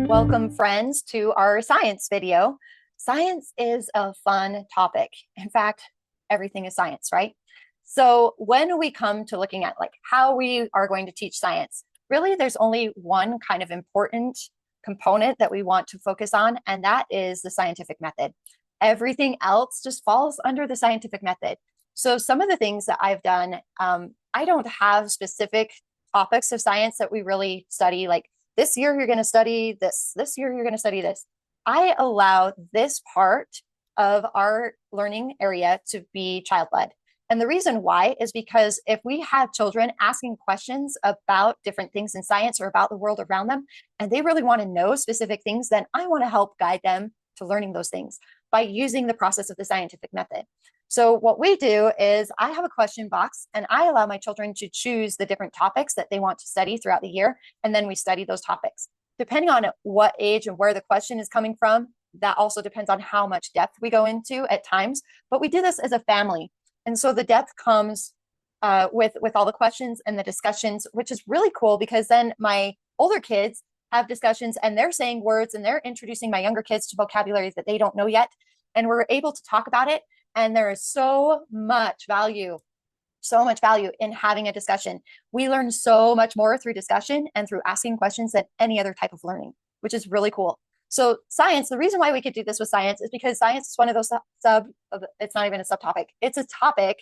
Welcome, friends, to our science video. Science is a fun topic. In fact, everything is science, right? So when we come to looking at like how we are going to teach science, really there's only one kind of important component that we want to focus on, and that is the scientific method. Everything else just falls under the scientific method. So some of the things that I've done, I don't have specific topics of science that we really study, like this year you're going to study this year you're going to study this. I allow this part of our learning area to be child-led. And the reason why is because if we have children asking questions about different things in science or about the world around them, and they really want to know specific things, then I want to help guide them to learning those things by using the process of the scientific method. So what we do is I have a question box and I allow my children to choose the different topics that they want to study throughout the year. And then we study those topics. Depending on what age and where the question is coming from, that also depends on how much depth we go into at times. But we do this as a family. And so the depth comes with all the questions and the discussions, which is really cool because then my older kids have discussions and they're saying words and they're introducing my younger kids to vocabulary that they don't know yet. And we're able to talk about it. And there is so much value in having a discussion. We learn so much more through discussion and through asking questions than any other type of learning, which is really cool. So science, the reason why we could do this with science is because science is one of those it's not even a subtopic. It's a topic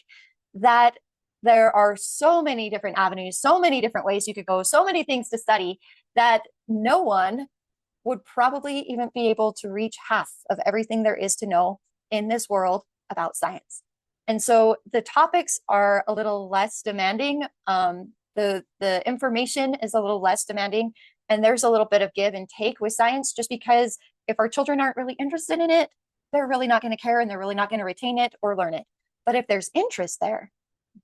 that there are so many different avenues, so many different ways you could go, so many things to study that no one would probably even be able to reach half of everything there is to know in this world about science. And so the topics are a little less demanding. The information is a little less demanding, and there's a little bit of give and take with science, just because if our children aren't really interested in it, they're really not going to care and they're really not going to retain it or learn it. But if there's interest there,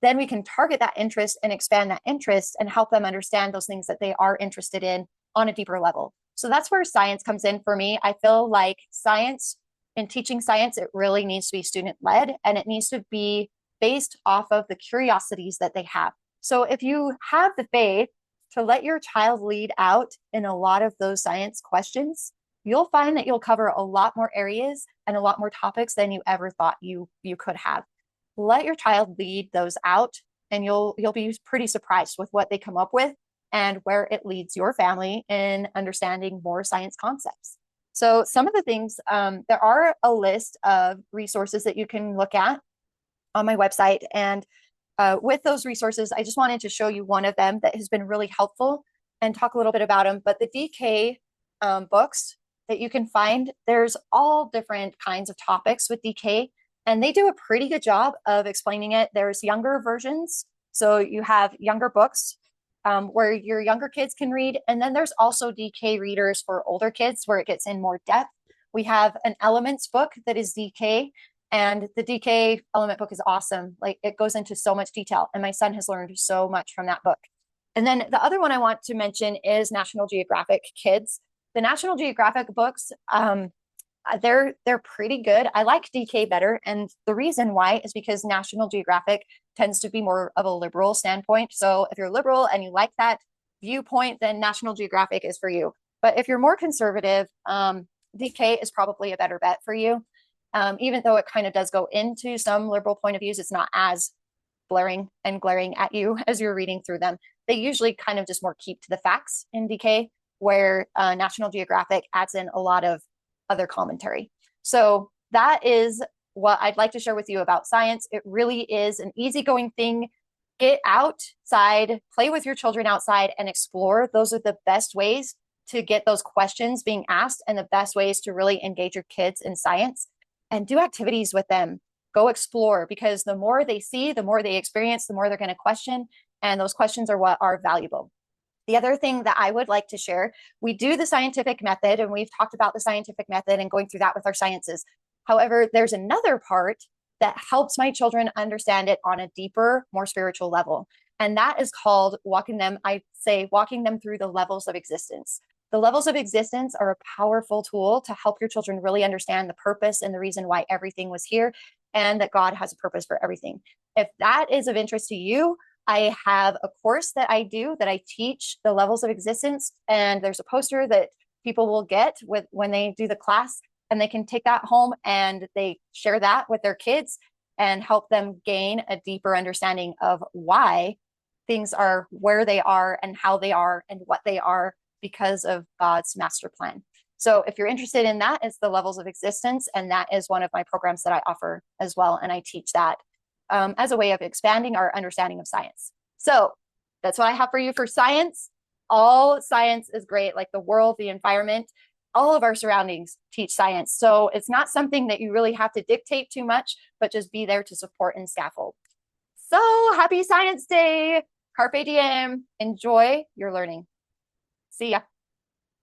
then we can target that interest and expand that interest and help them understand those things that they are interested in on a deeper level. So that's where science comes in for me. I feel like science, in teaching science, it really needs to be student-led and it needs to be based off of the curiosities that they have. So if you have the faith to let your child lead out in a lot of those science questions, you'll find that you'll cover a lot more areas and a lot more topics than you ever thought you could have. Let your child lead those out and you'll be pretty surprised with what they come up with and where it leads your family in understanding more science concepts. So some of the things, there are a list of resources that you can look at on my website. And with those resources, I just wanted to show you one of them that has been really helpful and talk a little bit about them. But the DK books that you can find, there's all different kinds of topics with DK, and they do a pretty good job of explaining it. There's younger versions. So you have younger books where your younger kids can read. And then there's also DK readers for older kids where it gets in more depth. We have an elements book that is DK, and the DK element book is awesome. Like, it goes into so much detail, and my son has learned so much from that book. And then the other one I want to mention is National Geographic Kids. The National Geographic books, they're pretty good. I like DK better, and the reason why is because National Geographic tends to be more of a liberal standpoint. So if you're liberal and you like that viewpoint, then National Geographic is for you. But if you're more conservative, DK is probably a better bet for you. Even though it kind of does go into some liberal point of views, it's not as blaring and glaring at you as you're reading through them. They usually kind of just more keep to the facts in DK, where National Geographic adds in a lot of other commentary. So that is what I'd like to share with you about science. It really is an easygoing thing. Get outside, play with your children outside, and explore. Those are the best ways to get those questions being asked and the best ways to really engage your kids in science. And do activities with them. Go explore, because the more they see, the more they experience, the more they're going to question. And those questions are what are valuable. The other thing that I would like to share, we do the scientific method, and we've talked about the scientific method and going through that with our sciences. However, there's another part that helps my children understand it on a deeper, more spiritual level. And that is called walking them through the levels of existence. The levels of existence are a powerful tool to help your children really understand the purpose and the reason why everything was here, and that God has a purpose for everything. If that is of interest to you, I have a course that I teach the levels of existence, and there's a poster that people will get with when they do the class, and they can take that home and they share that with their kids and help them gain a deeper understanding of why things are where they are and how they are and what they are because of God's master plan. So if you're interested in that, it's the levels of existence. And that is one of my programs that I offer as well. And I teach that as a way of expanding our understanding of science. So that's what I have for you for science. All science is great, like the world, the environment, all of our surroundings teach science. So it's not something that you really have to dictate too much, but just be there to support and scaffold. So happy Science Day. Carpe diem. Enjoy your learning. See ya.